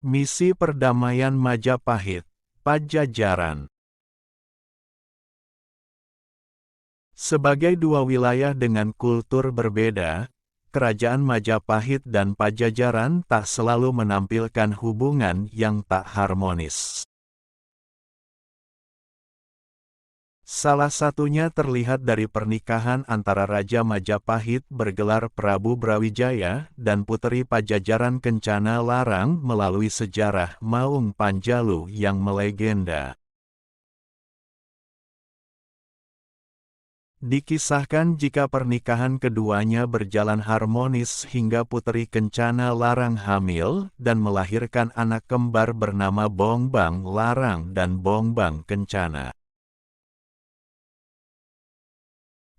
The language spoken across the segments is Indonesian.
Misi perdamaian Majapahit, Pajajaran. Sebagai dua wilayah dengan kultur berbeda, Kerajaan Majapahit dan Pajajaran tak selalu menampilkan hubungan yang tak harmonis. Salah satunya terlihat dari pernikahan antara Raja Majapahit bergelar Prabu Brawijaya dan Puteri Pajajaran Kencana Larang melalui sejarah Maung Panjalu yang melegenda. Dikisahkan jika pernikahan keduanya berjalan harmonis hingga Puteri Kencana Larang hamil dan melahirkan anak kembar bernama Bongbang Larang dan Bongbang Kencana.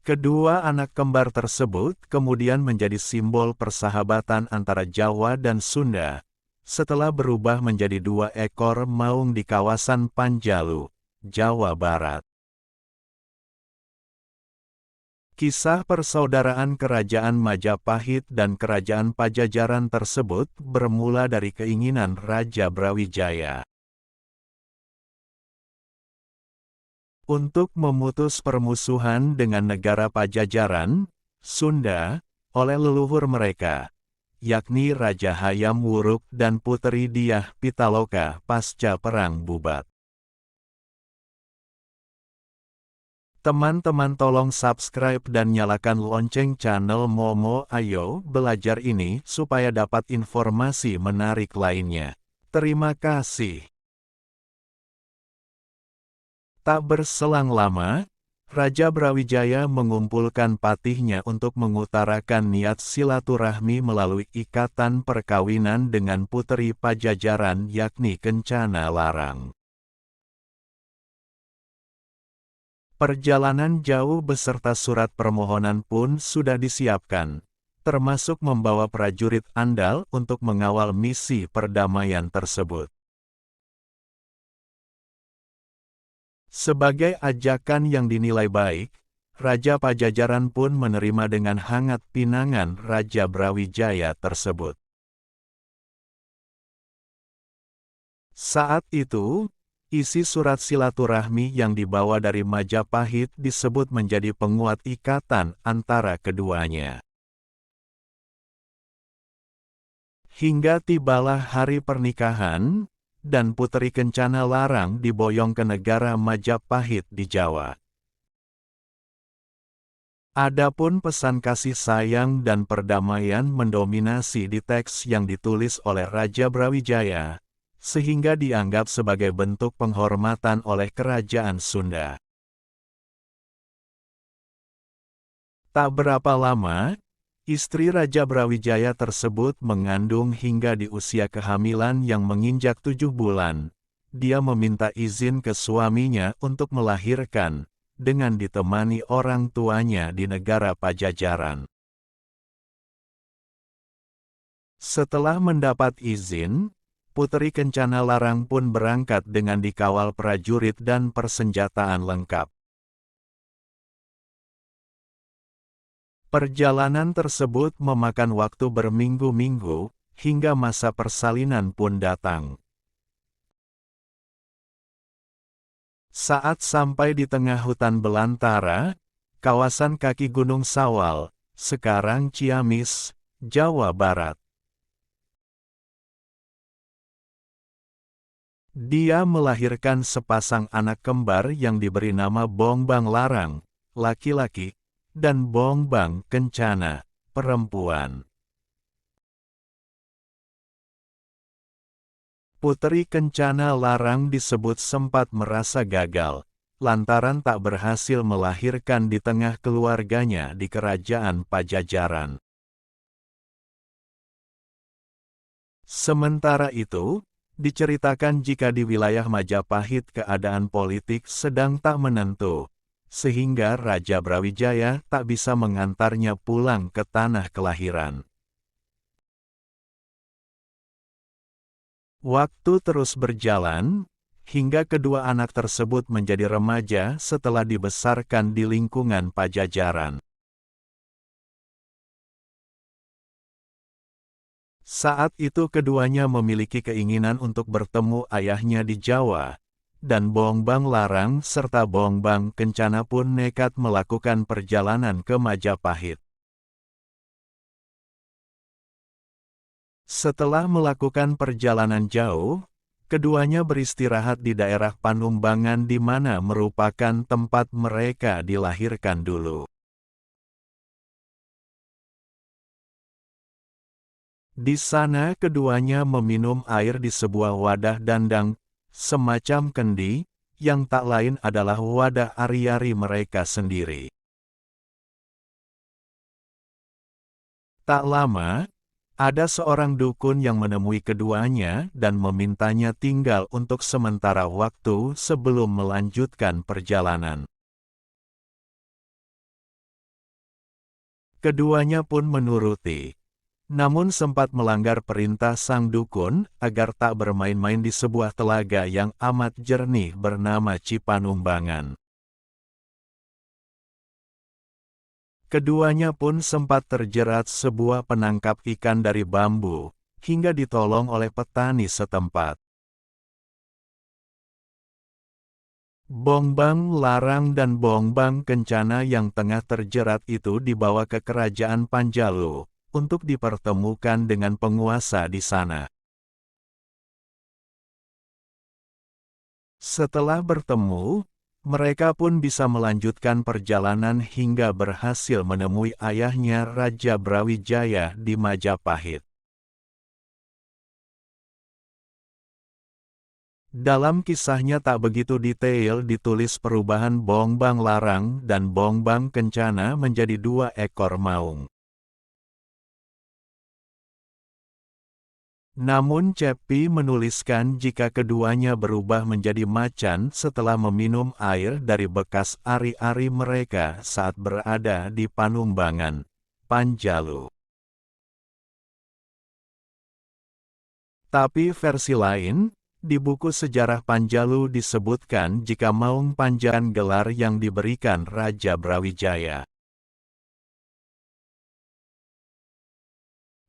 Kedua anak kembar tersebut kemudian menjadi simbol persahabatan antara Jawa dan Sunda, setelah berubah menjadi dua ekor maung di kawasan Panjalu, Jawa Barat. Kisah persaudaraan Kerajaan Majapahit dan Kerajaan Pajajaran tersebut bermula dari keinginan Raja Brawijaya untuk memutus permusuhan dengan negara Pajajaran, Sunda, oleh leluhur mereka, yakni Raja Hayam Wuruk dan Puteri Dyah Pitaloka pasca Perang Bubat. Teman-teman tolong subscribe dan nyalakan lonceng channel Momo Ayo Belajar ini supaya dapat informasi menarik lainnya. Terima kasih. Tak berselang lama, Raja Brawijaya mengumpulkan patihnya untuk mengutarakan niat silaturahmi melalui ikatan perkawinan dengan Puteri Pajajaran yakni Kencana Larang. Perjalanan jauh beserta surat permohonan pun sudah disiapkan, termasuk membawa prajurit andal untuk mengawal misi perdamaian tersebut. Sebagai ajakan yang dinilai baik, Raja Pajajaran pun menerima dengan hangat pinangan Raja Brawijaya tersebut. Saat itu, isi surat silaturahmi yang dibawa dari Majapahit disebut menjadi penguat ikatan antara keduanya. Hingga tibalah hari pernikahan, dan Puteri Kencana Larang diboyong ke negara Majapahit di Jawa. Adapun pesan kasih sayang dan perdamaian mendominasi di teks yang ditulis oleh Raja Brawijaya, sehingga dianggap sebagai bentuk penghormatan oleh Kerajaan Sunda. Tak berapa lama, istri Raja Brawijaya tersebut mengandung hingga di usia kehamilan yang menginjak 7 bulan. Dia meminta izin ke suaminya untuk melahirkan, dengan ditemani orang tuanya di negara Pajajaran. Setelah mendapat izin, Puteri Kencana Larang pun berangkat dengan dikawal prajurit dan persenjataan lengkap. Perjalanan tersebut memakan waktu berminggu-minggu, hingga masa persalinan pun datang. Saat sampai di tengah hutan belantara, kawasan kaki Gunung Sawal, sekarang Ciamis, Jawa Barat. Dia melahirkan sepasang anak kembar yang diberi nama Bongbang Larang, laki-laki, dan Bongbang Kencana, perempuan. Puteri Kencana Larang disebut sempat merasa gagal, lantaran tak berhasil melahirkan di tengah keluarganya di Kerajaan Pajajaran. Sementara itu, diceritakan jika di wilayah Majapahit keadaan politik sedang tak menentu, sehingga Raja Brawijaya tak bisa mengantarnya pulang ke tanah kelahiran. Waktu terus berjalan, hingga kedua anak tersebut menjadi remaja setelah dibesarkan di lingkungan Pajajaran. Saat itu keduanya memiliki keinginan untuk bertemu ayahnya di Jawa, dan Bongbang Larang serta Bongbang Kencana pun nekat melakukan perjalanan ke Majapahit. Setelah melakukan perjalanan jauh, keduanya beristirahat di daerah Panumbangan di mana merupakan tempat mereka dilahirkan dulu. Di sana keduanya meminum air di sebuah wadah dandang, semacam kendi, yang tak lain adalah wadah ari-ari mereka sendiri. Tak lama, ada seorang dukun yang menemui keduanya dan memintanya tinggal untuk sementara waktu sebelum melanjutkan perjalanan. Keduanya pun menuruti. Namun sempat melanggar perintah sang dukun agar tak bermain-main di sebuah telaga yang amat jernih bernama Cipanumbangan. Keduanya pun sempat terjerat sebuah penangkap ikan dari bambu, hingga ditolong oleh petani setempat. Bongbang Larang dan Bongbang Kencana yang tengah terjerat itu dibawa ke kerajaan Panjalu, untuk dipertemukan dengan penguasa di sana. Setelah bertemu, mereka pun bisa melanjutkan perjalanan hingga berhasil menemui ayahnya Raja Brawijaya di Majapahit. Dalam kisahnya tak begitu detail ditulis perubahan Bongbang Larang dan Bongbang Kencana menjadi 2 ekor maung. Namun Cepi menuliskan jika keduanya berubah menjadi macan setelah meminum air dari bekas ari-ari mereka saat berada di Panumbangan, Panjalu. Tapi versi lain, di buku sejarah Panjalu disebutkan jika maung panjang gelar yang diberikan Raja Brawijaya.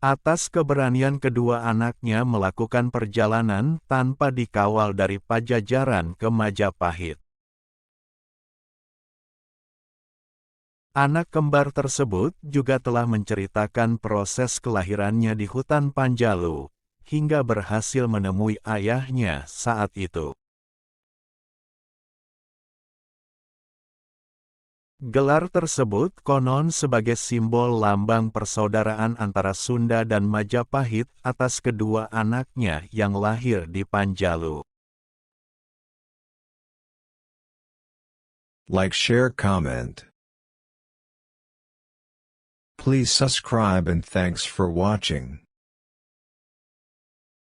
Atas keberanian kedua anaknya melakukan perjalanan tanpa dikawal dari Pajajaran ke Majapahit. Anak kembar tersebut juga telah menceritakan proses kelahirannya di hutan Panjalu, hingga berhasil menemui ayahnya saat itu. Gelar tersebut konon sebagai simbol lambang persaudaraan antara Sunda dan Majapahit atas kedua anaknya yang lahir di Panjalu. Like, share, comment. Please subscribe and thanks for watching.